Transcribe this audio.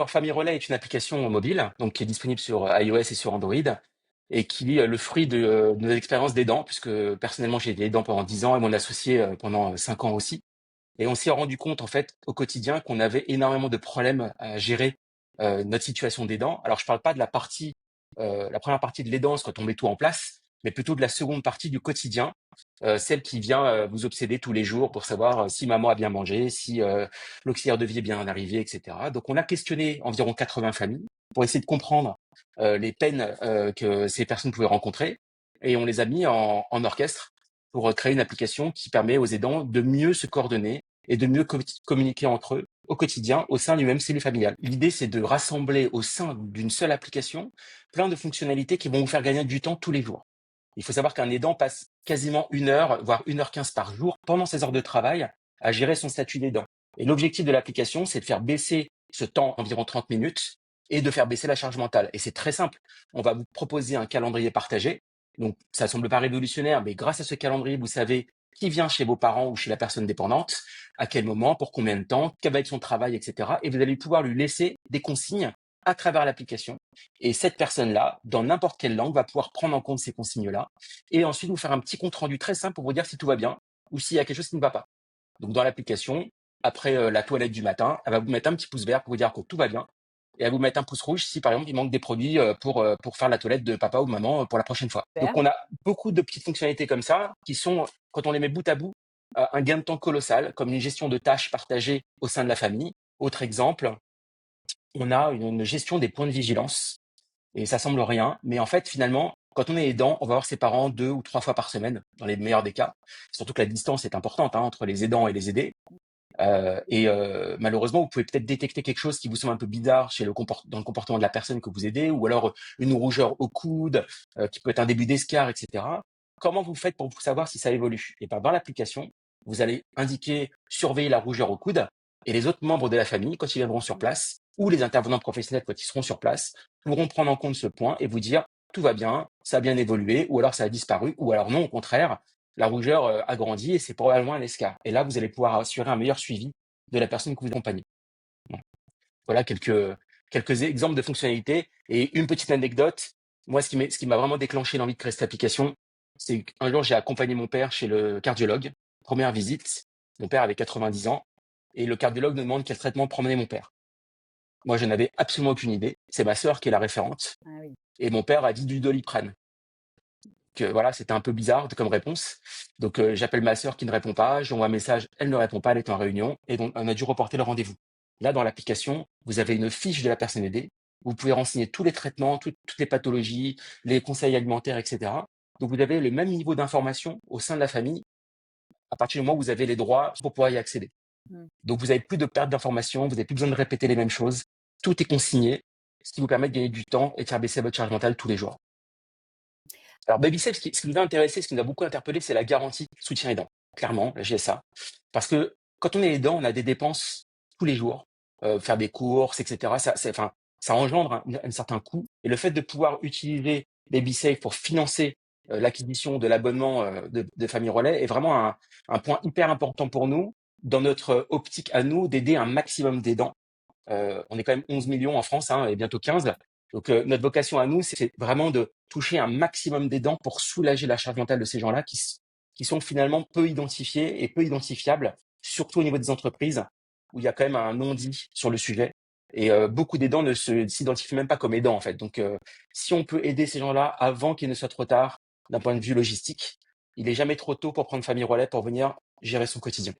Alors, Famille Relais est une application mobile, donc qui est disponible sur iOS et sur Android, et qui est le fruit de nos expériences d'aidants, puisque personnellement j'ai été aidant pendant 10 ans et mon associé pendant 5 ans aussi. Et on s'est rendu compte en fait au quotidien qu'on avait énormément de problèmes à gérer notre situation d'aidant. Alors je parle pas de la première partie de l'aidance quand on met tout en place, mais plutôt de la seconde partie du quotidien, celle qui vient vous obséder tous les jours pour savoir si maman a bien mangé, si l'auxiliaire de vie est bien arrivé, etc. Donc on a questionné environ 80 familles pour essayer de comprendre les peines que ces personnes pouvaient rencontrer, et on les a mis en orchestre pour créer une application qui permet aux aidants de mieux se coordonner et de mieux communiquer entre eux au quotidien au sein d'une même cellule familiale. L'idée, c'est de rassembler au sein d'une seule application plein de fonctionnalités qui vont vous faire gagner du temps tous les jours. Il faut savoir qu'un aidant passe quasiment 1 heure, voire 1h15 par jour pendant ses heures de travail à gérer son statut d'aidant. Et l'objectif de l'application, c'est de faire baisser ce temps environ 30 minutes et de faire baisser la charge mentale. Et c'est très simple. On va vous proposer un calendrier partagé. Donc, ça semble pas révolutionnaire, mais grâce à ce calendrier, vous savez qui vient chez vos parents ou chez la personne dépendante, à quel moment, pour combien de temps, quel va être son travail, etc. Et vous allez pouvoir lui laisser des consignes à travers l'application. Et cette personne-là, dans n'importe quelle langue, va pouvoir prendre en compte ces consignes-là et ensuite vous faire un petit compte-rendu très simple pour vous dire si tout va bien ou s'il y a quelque chose qui ne va pas. Donc, dans l'application, après la toilette du matin, elle va vous mettre un petit pouce vert pour vous dire que tout va bien. Et elle va vous mettre un pouce rouge si, par exemple, il manque des produits pour faire la toilette de papa ou maman pour la prochaine fois. Donc, Super. on a beaucoup de petites fonctionnalités comme ça qui sont, quand on les met bout à bout, un gain de temps colossal, comme une gestion de tâches partagées au sein de la famille. Autre exemple, on a une gestion des points de vigilance. Et ça semble rien, mais en fait, finalement, quand on est aidant, on va voir ses parents 2 ou 3 fois par semaine, dans les meilleurs des cas. Surtout que la distance est importante entre les aidants et les aidés. Malheureusement, vous pouvez peut-être détecter quelque chose qui vous semble un peu bizarre dans le comportement de la personne que vous aidez, ou alors une rougeur au coude, qui peut être un début d'escar, etc. Comment vous faites pour savoir si ça évolue? Et bien, dans l'application, vous allez indiquer surveiller la rougeur au coude, et les autres membres de la famille, quand ils viendront sur place, ou les intervenants professionnels quand ils seront sur place, pourront prendre en compte ce point et vous dire tout va bien, ça a bien évolué, ou alors ça a disparu, ou alors non, au contraire, la rougeur a grandi et c'est probablement un escar. Et là, vous allez pouvoir assurer un meilleur suivi de la personne que vous accompagnez. Voilà quelques exemples de fonctionnalités. Et une petite anecdote, moi, ce qui m'a vraiment déclenché l'envie de créer cette application, c'est qu'un jour, j'ai accompagné mon père chez le cardiologue. Première visite, mon père avait 90 ans, et le cardiologue nous demande quel traitement prenait mon père. Moi, je n'avais absolument aucune idée. C'est ma sœur qui est la référente. Ah oui. Et mon père a dit du Doliprane. Que voilà, c'était un peu bizarre comme réponse. Donc j'appelle ma sœur qui ne répond pas, j'envoie un message, elle ne répond pas, elle est en réunion, et donc on a dû reporter le rendez-vous. Là, dans l'application, vous avez une fiche de la personne aidée, vous pouvez renseigner tous les traitements, toutes les pathologies, les conseils alimentaires, etc. Donc vous avez le même niveau d'information au sein de la famille à partir du moment où vous avez les droits pour pouvoir y accéder. Mm. Donc vous n'avez plus de perte d'information, vous n'avez plus besoin de répéter les mêmes choses, tout est consigné, ce qui vous permet de gagner du temps et de faire baisser votre charge mentale tous les jours. Alors, BabySafe, ce qui nous a intéressé, ce qui nous a beaucoup interpellé, c'est la garantie soutien aidant. Clairement, la GSA. Parce que quand on est aidant, on a des dépenses tous les jours, faire des courses, etc. Ça engendre un certain coût. Et le fait de pouvoir utiliser BabySafe pour financer l'acquisition de l'abonnement de Famille Relais est vraiment un point hyper important pour nous, dans notre optique à nous, d'aider un maximum d'aidants. On est quand même 11 millions en France, et bientôt 15. Donc, notre vocation à nous, c'est vraiment de toucher un maximum d'aidants pour soulager la charge mentale de ces gens-là qui sont finalement peu identifiés et peu identifiables, surtout au niveau des entreprises, où il y a quand même un non-dit sur le sujet. Et beaucoup d'aidants ne s'identifient même pas comme aidants, en fait. Donc, si on peut aider ces gens-là avant qu'il ne soit trop tard, d'un point de vue logistique, il est jamais trop tôt pour prendre Famille Relais pour venir gérer son quotidien.